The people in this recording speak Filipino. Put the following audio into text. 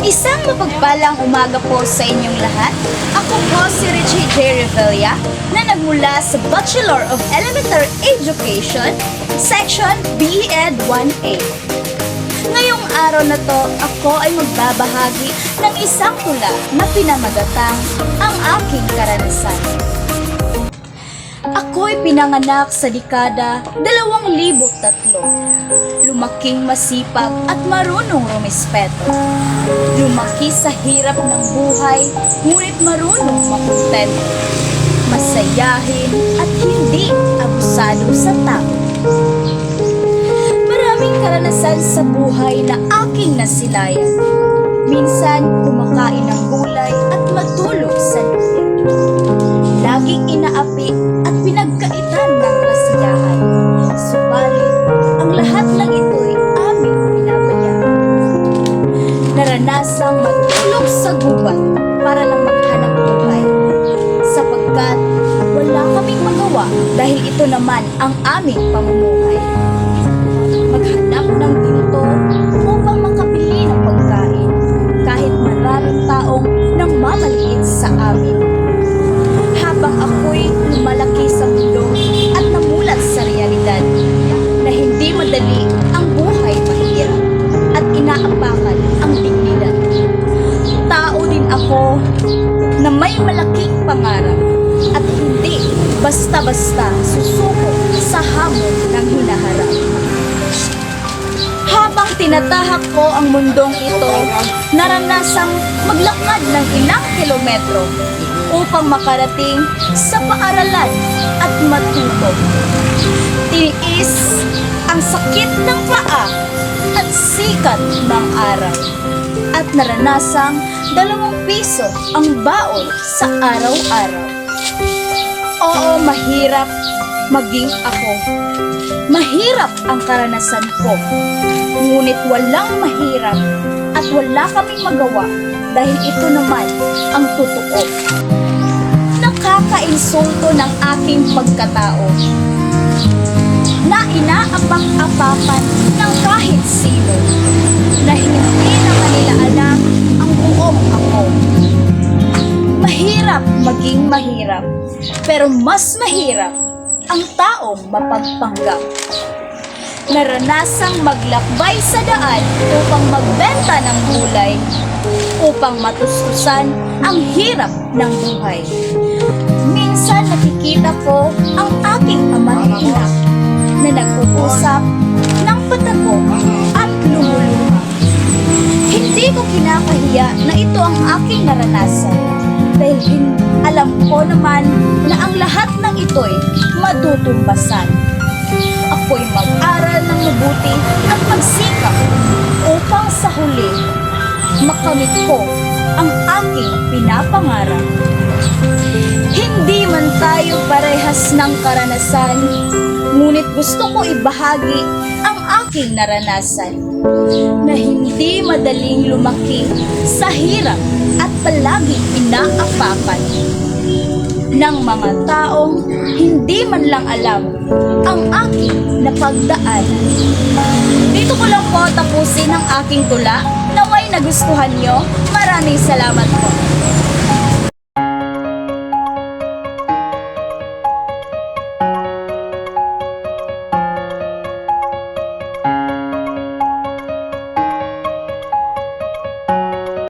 Isang mapagpalang umaga po sa inyong lahat. Ako po si Richie J. Revilla na nagmula sa Bachelor of Elementary Education, Section BEd 1A. Ngayong araw na to, ako ay magbabahagi ng isang tula na pinamagatang ang aking karanasan. Ako'y pinanganak sa dekada 2003. Lumaking masipag at marunong rumispeto. Lumaki sa hirap ng buhay, ngunit marunong makontento. Masayahin at hindi abusado sa tao. Maraming karanasan sa buhay na aking nasilayan. Minsan, kumakain ng gulay at matulog sa lupa. Laging inaapi at pinagkaitan ng kasiyahan. Subalit, ang lahat ng ito'y aming pinabayaan. Naranasang matulog sa gubat para lang maghanap buhay. Sapagkat wala kaming magawa dahil ito naman ang aming pamumuhay. Maghanap ng ginto upang makabili ng pagkain kahit maraming taong nang mamaliit sa amin. Habang ako'y lumalaki sa mundo at namulat sa realidad na hindi madali ang buhay mahirap at inaapakan ang dignidad. Tao din ako na may malaking pangarap at hindi basta-basta susuko sa hamon ng hinaharap. Habang tinatahak ko ang mundong ito, naranasang maglakad ng ilang kilometro upang makarating sa paaralan at matuto. Tiniis ang sakit ng paa at sikat ng araw. At naranasang 2 piso ang baon sa araw-araw. Oo, mahirap maging ako. Mahirap ang karanasan ko. Ngunit walang mahirap at wala kaming magawa dahil ito naman ang totoo. Nakakainsulto ng aking pagkatao na inaapak-apakan ng kahit sino na hindi na kanila alam ang buong ako. Mahirap maging mahirap, pero mas mahirap ang taong mapagpanggap. Naranasang maglakbay sa daan upang magbenta ng gulay, upang matustusan ang hirap ng buhay. Minsan nakikita ko ang aking ama't ina na nag-uusap ng patago at lumuluha. Hindi ko kinakahiya na ito ang aking naranasan dahil alam ko naman na ang lahat ng ito'y matutumbasan. Ako'y mag-aral ng mabuti at magsikap upang sa huli makamit ko ang aking pinapangarap. Hindi man tayo parehas ng karanasan, ngunit gusto ko ibahagi ang aking naranasan na hindi madaling lumaki sa hirap at palaging inaapakan ng mga taong hindi man lang alam ang aking napagdaanan. Dito ko lang po tapusin ang aking tula. Naway nagustuhan nyo. Maraming salamat po.